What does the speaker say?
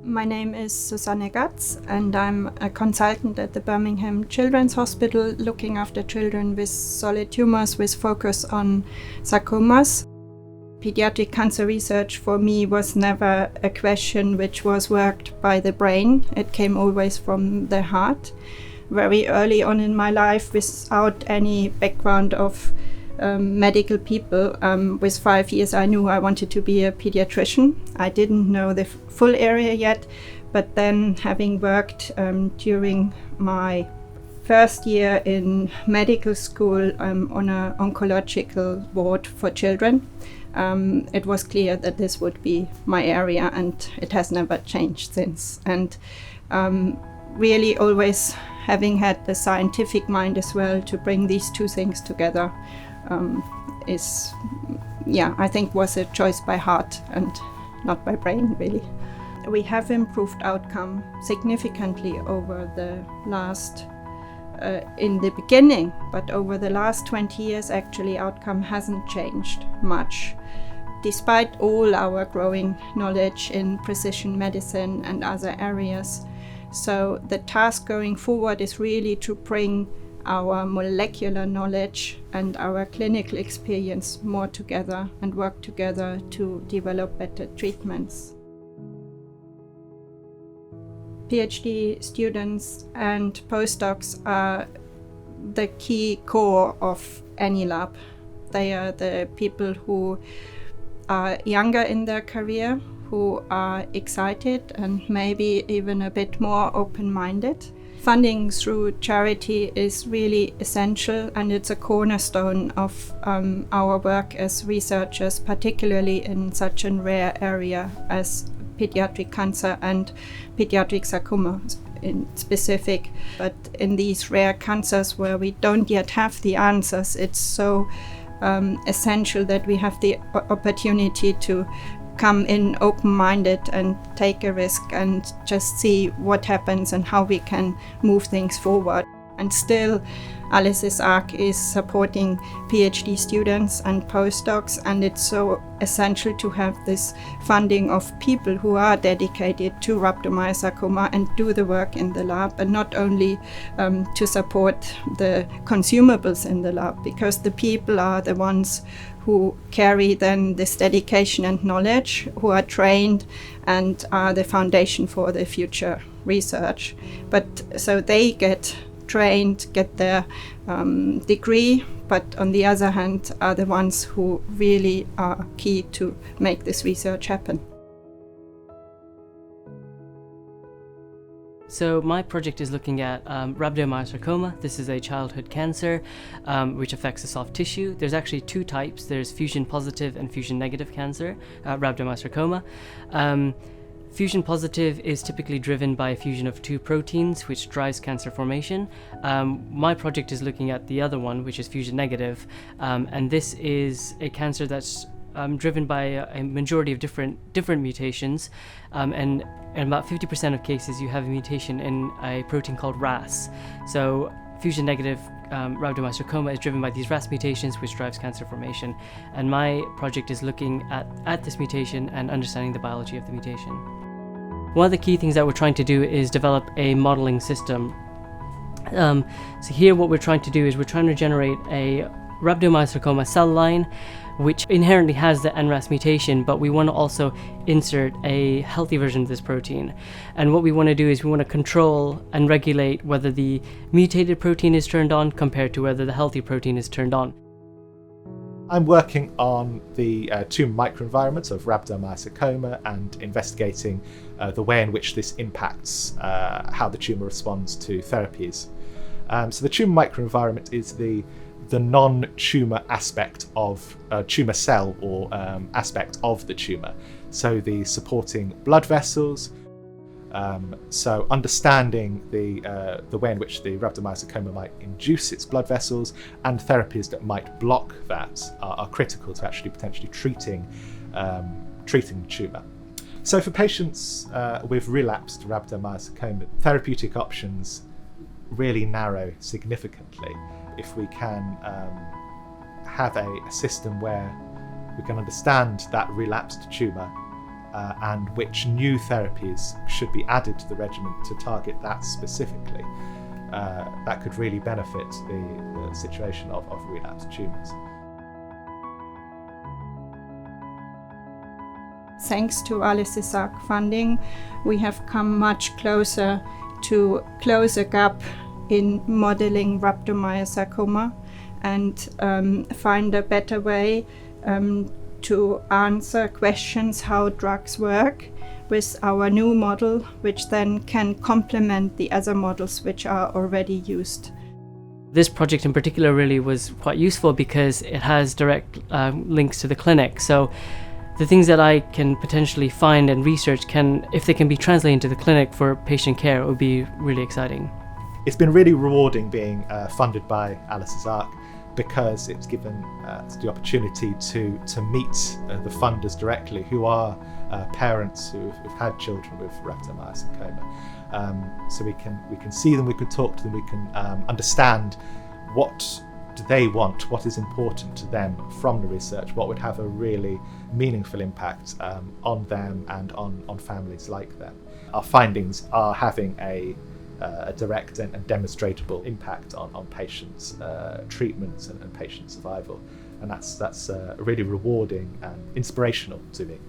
My name is Susanne Gatz and I'm a consultant at the Birmingham Children's Hospital looking after children with solid tumours with focus on sarcomas. Pediatric cancer research for me was never a question which was worked by the brain. It came always from the heart. Very early on in my life, without any background of medical people, with 5 years I knew I wanted to be a pediatrician. I didn't know the full area yet, but then having worked during my first year in medical school on an oncological ward for children, it was clear that this would be my area, and it has never changed since. And really always having had the scientific mind as well to bring these two things together I think was a choice by heart and not by brain, really. We have improved outcome significantly over the last in the beginning, but over the last 20 years actually outcome hasn't changed much, despite all our growing knowledge in precision medicine and other areas. So the task going forward is really to bring our molecular knowledge and our clinical experience more together and work together to develop better treatments. PhD students and postdocs are the key core of any lab. They are the people who are younger in their career, who are excited and maybe even a bit more open-minded. Funding through charity is really essential, and it's a cornerstone of our work as researchers, particularly in such a rare area as pediatric cancer and pediatric sarcoma in specific. But in these rare cancers where we don't yet have the answers, it's so essential that we have the opportunity to come in open-minded and take a risk and just see what happens and how we can move things forward. And still, Alice's ARC is supporting PhD students and postdocs, and it's so essential to have this funding of people who are dedicated to rhabdomyosarcoma and do the work in the lab, and not only to support the consumables in the lab, because the people are the ones who carry then this dedication and knowledge, who are trained and are the foundation for the future research. But so they get trained, get their degree, but on the other hand are the ones who really are key to make this research happen. So my project is looking at rhabdomyosarcoma. This is a childhood cancer which affects the soft tissue. There's actually two types. There's fusion positive and fusion negative cancer, rhabdomyosarcoma. Fusion positive is typically driven by a fusion of two proteins, which drives cancer formation. My project is looking at the other one, which is fusion negative, and this is a cancer that's driven by a majority of different mutations, and in about 50% of cases you have a mutation in a protein called RAS. So fusion negative rhabdomyosarcoma is driven by these RAS mutations, which drives cancer formation, and my project is looking at this mutation and understanding the biology of the mutation. One of the key things that we're trying to do is develop a modeling system. So here what we're trying to do is we're trying to generate a rhabdomyosarcoma cell line which inherently has the NRAS mutation, but we want to also insert a healthy version of this protein. And what we want to do is we want to control and regulate whether the mutated protein is turned on compared to whether the healthy protein is turned on. I'm working on the tumour microenvironment of rhabdomyosarcoma and investigating the way in which this impacts how the tumour responds to therapies. So the tumour microenvironment is the non-tumour aspect of a tumour cell or aspect of the tumour. So the supporting blood vessels, so understanding the way in which the rhabdomyosarcoma might induce its blood vessels and therapies that might block that are critical to actually potentially treating the tumour. So for patients with relapsed rhabdomyosarcoma, therapeutic options really narrow significantly. If we can have a system where we can understand that relapsed tumour and which new therapies should be added to the regimen to target that specifically, that could really benefit the situation of relapsed tumours. Thanks to Alice's ARC funding, we have come much closer to close a gap in modeling rhabdomyosarcoma and find a better way to answer questions how drugs work with our new model, which then can complement the other models which are already used. This project in particular really was quite useful because it has direct links to the clinic. So the things that I can potentially find and research if they can be translated into the clinic for patient care, it would be really exciting. It's been really rewarding being funded by Alice's ARC because it's given us the opportunity to meet the funders directly, who are parents who've had children with rhabdomyosarcoma. So we can see them, we can talk to them, we can understand what do they want, what is important to them from the research, what would have a really meaningful impact on them and on families like them. Our findings are having a direct and demonstrable impact on patients' treatments and patient survival, and that's really rewarding and inspirational to me.